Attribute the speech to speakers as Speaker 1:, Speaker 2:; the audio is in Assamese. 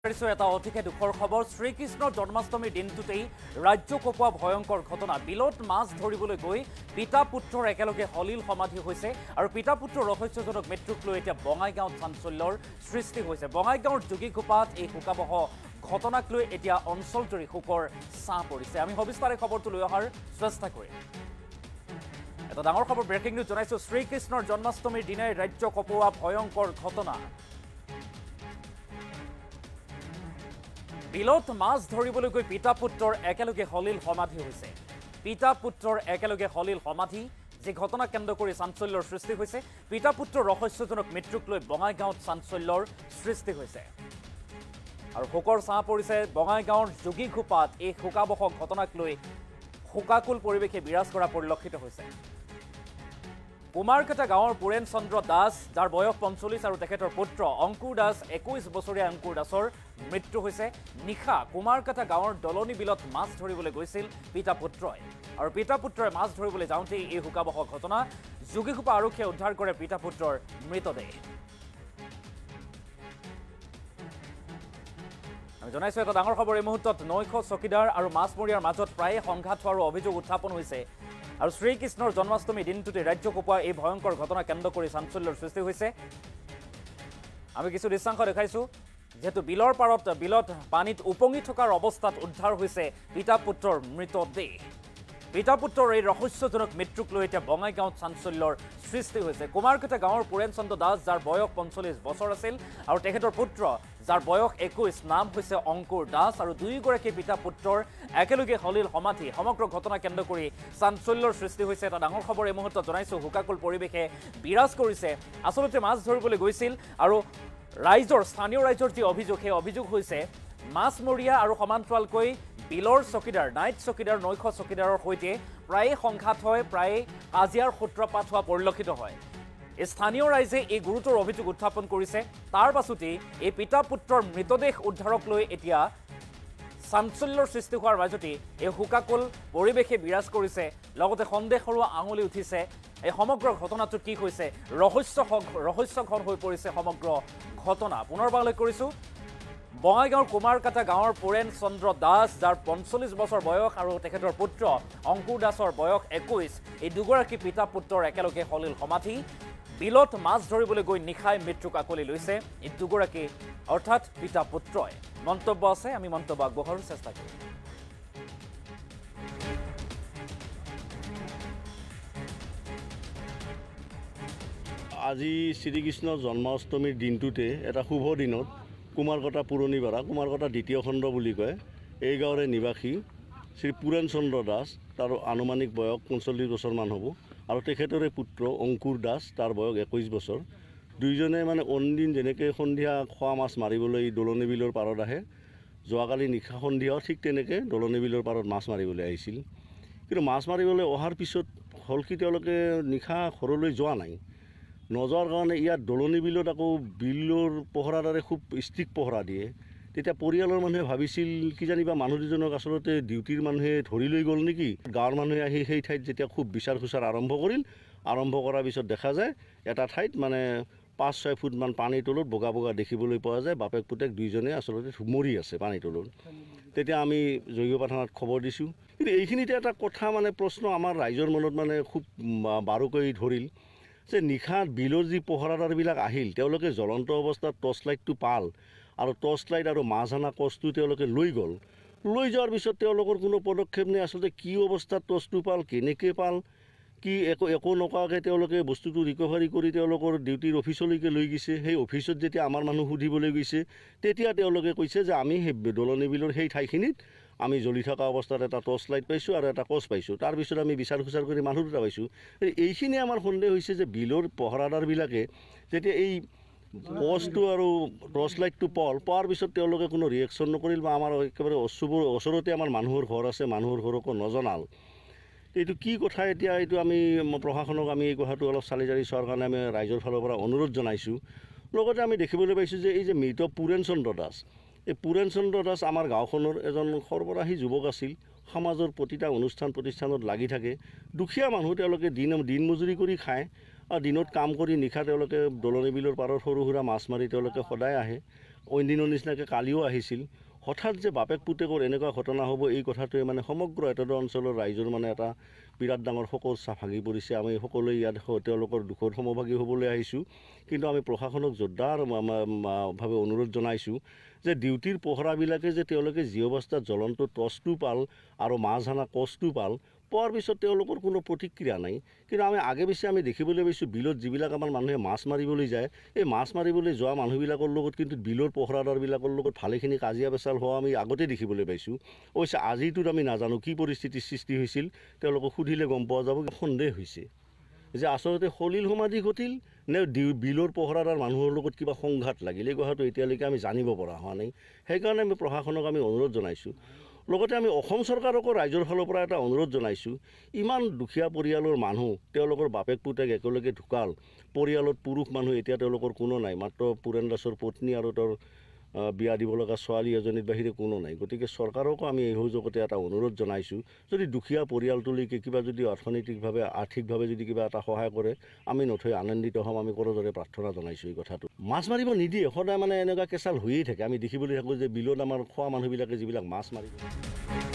Speaker 1: এটা অতিকে দুখৰ খবৰ শ্ৰীকৃষ্ণৰ জন্মাষ্টমীৰ দিনটোতেই ৰাজ্য কপোৱা ভয়ংকৰ ঘটনা বিলত মাছ ধৰিবলৈ গৈ পিতা পুত্ৰৰ একেলগে হলিল সমাধি হৈছে আৰু পিতা পুত্ৰৰ ৰহস্যজনক মৃত্যুক লৈ এতিয়া বঙাইগাঁৱত চাঞ্চল্যৰ সৃষ্টি হৈছে বঙাইগাঁৱৰ যোগীঘোপাত এই শোকাবহ ঘটনাক লৈ এতিয়া অঞ্চলজুৰি শোকৰ ছাঁ পৰিছে আমি সবিস্তাৰে খবৰটো লৈ অহাৰ চেষ্টা কৰিম এটা ডাঙৰ খবৰ ব্ৰেকিং নিউজ জনাইছো শ্ৰীকৃষ্ণৰ জন্মাষ্টমীৰ দিনাই ৰাজ্য কপোৱা ভয়ংকৰ ঘটনা বিলত মাছ ধৰিবলৈ গৈ পিতা পুত্ৰৰ একেলগে হলিল সমাধি হৈছে পিতা পুত্ৰৰ একেলগে হলিল সমাধি যে ঘটনা কেন্দ্ৰ কৰি চাঞ্চল্যৰ সৃষ্টি হৈছে পিতা পুত্ৰৰ ৰহস্যজনক মৃত্যুক লৈ বঙাইগাঁৱত চাঞ্চল্যৰ সৃষ্টি হৈছে আৰু শোকৰ ছাঁ পৰিছে বঙাইগাঁৱৰ যোগীঘোপাত এই শোকাবহ ঘটনাক লৈ শোকাকুল পৰিৱেশে বিৰাজ কৰা পৰিলক্ষিত হৈছে কুমাৰকাটা গাঁৱৰ পুৰেণ চন্দ্ৰ দাস যাৰ বয়স ৪৫ আৰু তেখেতৰ পুত্ৰ অংকুৰ দাস ২১ বছৰীয়া অংকুৰ দাসৰ মৃত্যু হৈছে নিশা কুমাৰকাটা গাঁৱৰ দলনি বিলত মাছ ধৰিবলৈ গৈছিল পিতা পুত্ৰই আৰু পিতা পুত্ৰই মাছ ধৰিবলৈ যাওঁতেই এই শোকাবহ ঘটনা যোগীঘোপা আৰক্ষীয়ে উদ্ধাৰ কৰে পিতা পুত্ৰৰ মৃতদেহ আমি জনাইছো এটা ডাঙৰ খবৰ এই মুহূৰ্তত নৈশ চকীদাৰ আৰু মাছমৰীয়াৰ মাজত প্ৰায়ে সংঘাত হোৱাৰ অভিযোগ উত্থাপন হৈছে আৰু শ্ৰীকৃষ্ণৰ জন্মাষ্টমী দিনটোতে ৰাজ্য কপোৱা এই ভয়ংকৰ ঘটনা কেন্দ্ৰ কৰি চাঞ্চল্যৰ সৃষ্টি হৈছে আমি কিছু দৃশ্যাংশ দেখাইছো যেহেতু বিলৰ পাৰত বিলত পানীত উপঙি থকাৰ অৱস্থাত উদ্ধাৰ হৈছে পিতা পুত্ৰৰ মৃতদেহ পিতা পুত্ৰৰ এই ৰহস্যজনক মৃত্যুক লৈ এতিয়া বঙাইগাঁৱত চাঞ্চল্যৰ সৃষ্টি হৈছে কুমাৰকাটা গাঁৱৰ পুৰেণ চন্দ্ৰ দাস যাৰ বয়স ৪৫ বছৰ আছিল আৰু তেখেতৰ পুত্ৰ যাৰ বয়স ২১ নাম হৈছে অংকুৰ দাস আৰু দুয়োগৰাকী পিতা পুত্ৰৰ একেলগে হলিল সমাধি সমগ্ৰ ঘটনা কেন্দ্ৰ কৰি চাঞ্চল্যৰ সৃষ্টি হৈছে এটা ডাঙৰ খবৰ এই মুহূৰ্তত জনাইছো শোকাকুল পৰিৱেশে বিৰাজ কৰিছে আচলতে মাছ ধৰিবলৈ গৈছিল আৰু স্থানীয় ৰাইজৰ যি অভিযোগ সেই অভিযোগ হৈছে মাছমৰীয়া আৰু সমান্তৰালকৈ বিলৰ চকীদাৰ নাইট চকীদাৰ নৈশ চকীদাৰৰ সৈতে প্ৰায়ে সংঘাত হয় প্ৰায়ে কাজিয়াৰ সূত্ৰপাত হোৱা পৰিলক্ষিত হয় স্থানীয় ৰাইজে এই গুৰুতৰ অভিযোগ উত্থাপন কৰিছে তাৰ পাছতেই এই পিতা পুত্ৰৰ মৃতদেহ উদ্ধাৰক লৈ এতিয়া চাঞ্চল্যৰ সৃষ্টি হোৱাৰ মাজতে এই শোকাকুল পৰিৱেশে বিৰাজ কৰিছে লগতে সন্দেহৰ আঙুলি উঠিছে এই সমগ্ৰ ঘটনাটোত কি হৈছে ৰহস্যঘন হৈ পৰিছে সমগ্ৰ ঘটনা পুনৰবাৰলৈ কৰিছো বঙাইগাঁৱৰ কুমাৰকাটা গাঁৱৰ পুৰেণ চন্দ্ৰ দাস যাৰ ৪৫ বছৰ বয়স আৰু তেখেতৰ পুত্ৰ অংকুৰ দাসৰ বয়স ২১ এই দুগৰাকী পিতা পুত্ৰৰ একেলগে হলিল সমাধি বিলত মাছ ধৰিবলৈ গৈ নিশাই মৃত্যুক আকলি লৈছে এই দুগৰাকী অৰ্থাৎ পিতা পুত্ৰই মন্তব্য আছে আমি মন্তব্য আগবঢ়াৰ চেষ্টা কৰিম
Speaker 2: আজি শ্ৰীকৃষ্ণৰ জন্মাষ্টমীৰ দিনটোতে এটা শুভ দিনত কুমাৰকাটা পুৰণিপাৰা কুমাৰকাটা দ্বিতীয় খণ্ড বুলি কয় এই গাঁৱৰে নিবাসী শ্ৰী পুৰেণ চন্দ্ৰ দাস তাৰ আনুমানিক বয়স ৪৫ বছৰমান হ'ব আৰু তেখেতৰে পুত্ৰ অংকুৰ দাস তাৰ বয়স ২১ বছৰ দুইজনে মানে অনদিন যেনেকৈ সন্ধিয়া খোৱা মাছ মাৰিবলৈ দলনি বিলৰ পাৰত আহে যোৱাকালি নিশা সন্ধিয়াও ঠিক তেনেকৈ দলনি বিলৰ পাৰত মাছ মাৰিবলৈ আহিছিল কিন্তু মাছ মাৰিবলৈ অহাৰ পিছত হ'ল কি তেওঁলোকে নিশা ঘৰলৈ যোৱা নাই নযোৱাৰ কাৰণে ইয়াত দলনি বিলত আকৌ বিলৰ পহৰাদাৰে খুব ষ্ট্ৰিক পহৰা দিয়ে তেতিয়া পৰিয়ালৰ মানুহে ভাবিছিল কিজানিবা মানুহ দুজনক আচলতে ডিউটিৰ মানুহে ধৰি লৈ গ'ল নেকি গাঁৱৰ মানুহে আহি সেই ঠাইত যেতিয়া খুব বিচাৰ খোচাৰ আৰম্ভ কৰিল আৰম্ভ কৰাৰ পিছত দেখা যায় এটা ঠাইত মানে ৫-৬ ফুটমান পানীৰ তলত বগা বগা দেখিবলৈ পোৱা যায় বাপেক পুতেক দুইজনে আচলতে মৰি আছে পানীৰ তলত তেতিয়া আমি যোগীঘোপা থানাত খবৰ দিছোঁ কিন্তু এইখিনিতে এটা কথা মানে প্ৰশ্ন আমাৰ ৰাইজৰ মনত মানে খুব বাৰুকৈ ধৰিল যে নিশা বিলৰ যি পহৰাদাৰবিলাক আহিল তেওঁলোকে জ্বলন্ত অৱস্থাত টৰ্চ লাইটটো পাল আৰু টৰ্চ লাইট আৰু মাছ অনা কচটো তেওঁলোকে লৈ গ'ল লৈ যোৱাৰ পিছত তেওঁলোকৰ কোনো পদক্ষেপ নাই আচলতে কি অৱস্থাত টৰ্চটো পাল কেনেকৈ পাল কি একো নকৰাকৈ তেওঁলোকে বস্তুটো ৰিকভাৰী কৰি তেওঁলোকৰ ডিউটিৰ অফিচলৈকে লৈ গৈছে সেই অফিচত যেতিয়া আমাৰ মানুহ সুধিবলৈ গৈছে তেতিয়া তেওঁলোকে কৈছে যে আমি সেই দলনি বিলৰ সেই ঠাইখিনিত আমি জ্বলি থকা অৱস্থাত এটা টৰ্চ লাইট পাইছোঁ আৰু এটা কচ পাইছোঁ তাৰপিছত আমি বিচাৰ খোচাৰ কৰি মানুহ দুটা পাইছোঁ এইখিনি আমাৰ সন্দেহ হৈছে যে বিলৰ পহৰাদাৰবিলাকে যেতিয়া এই কচটো আৰু টৰ্চ লাইটটো পোৱাৰ পিছত তেওঁলোকে কোনো ৰিয়েকশ্যন নকৰিল বা আমাৰ একেবাৰে ওচৰতে আমাৰ মানুহৰ ঘৰ আছে মানুহৰ ঘৰকো নজনাল এইটো কি কথা এতিয়া এইটো আমি প্ৰশাসনক আমি এই কথাটো অলপ চালি জাৰি চোৱাৰ কাৰণে আমি ৰাইজৰ ফালৰ পৰা অনুৰোধ জনাইছোঁ লগতে আমি দেখিবলৈ পাইছোঁ যে এই যে মৃত পুৰেণ চন্দ্ৰ দাস এই পুৰেণ চন্দ্ৰ দাস আমাৰ গাঁওখনৰ এজন সৰ্বৰাহী যুৱক আছিল সমাজৰ প্ৰতিটা অনুষ্ঠান প্ৰতিষ্ঠানত লাগি থাকে দুখীয়া মানুহ তেওঁলোকে দিন মজুৰি কৰি খায় দিনত কাম কৰি নিশা তেওঁলোকে দলনি বিলৰ পাৰত সৰু সুৰা মাছ মাৰি তেওঁলোকে সদায় আহে অন্যদিনৰ নিচিনাকৈ কালিও আহিছিল হঠাৎ যে বাপেক পুতেকৰ এনেকুৱা ঘটনা হ'ব এই কথাটোৱে মানে সমগ্ৰ এটা অঞ্চলৰ ৰাইজৰ মানে এটা বিৰাট ডাঙৰ শোকৰ ছাপ ভাগি পৰিছে আমি সকলোৱে ইয়াত তেওঁলোকৰ দুখৰ সমভাগী হ'বলৈ আহিছোঁ কিন্তু আমি প্ৰশাসনক জোৰদাৰভাৱে অনুৰোধ জনাইছোঁ যে ডিউটিৰ পহৰাবিলাকে যে তেওঁলোকে যি অৱস্থাত জ্বলন্ত টৰ্চটো পাল আৰু মাছ অনা কচটো পাল পোৱাৰ পিছত তেওঁলোকৰ কোনো প্ৰতিক্ৰিয়া নাই কিন্তু আমি আগে পিছে আমি দেখিবলৈ পাইছোঁ বিলত যিবিলাক আমাৰ মানুহে মাছ মাৰিবলৈ যায় এই মাছ মাৰিবলৈ যোৱা মানুহবিলাকৰ লগত কিন্তু বিলৰ পহৰাদাৰবিলাকৰ লগত ভালেখিনি কাজিয়া পেচাল হোৱা আমি আগতে দেখিবলৈ পাইছোঁ অৱশ্যে আজিটোত আমি নাজানো কি পৰিস্থিতিৰ সৃষ্টি হৈছিল তেওঁলোকক সুধিলে গম পোৱা যাব সন্দেহ হৈছে যে আচলতে সলিল সমাধি ঘটিল নে বিলৰ পহৰাদাৰ মানুহৰ লগত কিবা সংঘাত লাগিল এই কথাটো এতিয়ালৈকে আমি জানিব পৰা হোৱা নাই সেইকাৰণে আমি প্ৰশাসনক আমি অনুৰোধ জনাইছোঁ লগতে আমি অসম চৰকাৰকো ৰাইজৰ ফালৰ পৰা এটা অনুৰোধ জনাইছোঁ ইমান দুখীয়া পৰিয়ালৰ মানুহ তেওঁলোকৰ বাপেক পুতেক একেলগে ঢুকাল পৰিয়ালত পুৰুষ মানুহ এতিয়া তেওঁলোকৰ কোনো নাই মাত্ৰ পুৰেণ দাসৰ পত্নী আৰু তেওঁৰ বিয়া দিব লগা ছোৱালী এজনীৰ বাহিৰে কোনো নাই গতিকে চৰকাৰকো আমি এই সুযোগতে এটা অনুৰোধ জনাইছোঁ যদি দুখীয়া পৰিয়ালটোলৈকে কিবা যদি অৰ্থনৈতিকভাৱে আৰ্থিকভাৱে যদি কিবা এটা সহায় কৰে আমি নথৈ আনন্দিত হ'ম আমি কৰদৰে প্ৰাৰ্থনা জনাইছোঁ এই কথাটো মাছ মাৰিব নিদিয়ে সদায় মানে এনেকুৱা কেঁচাল হৈয়ে থাকে আমি দেখিবলৈ থাকোঁ যে বিলত আমাৰ খোৱা মানুহবিলাকে যিবিলাক মাছ মাৰিব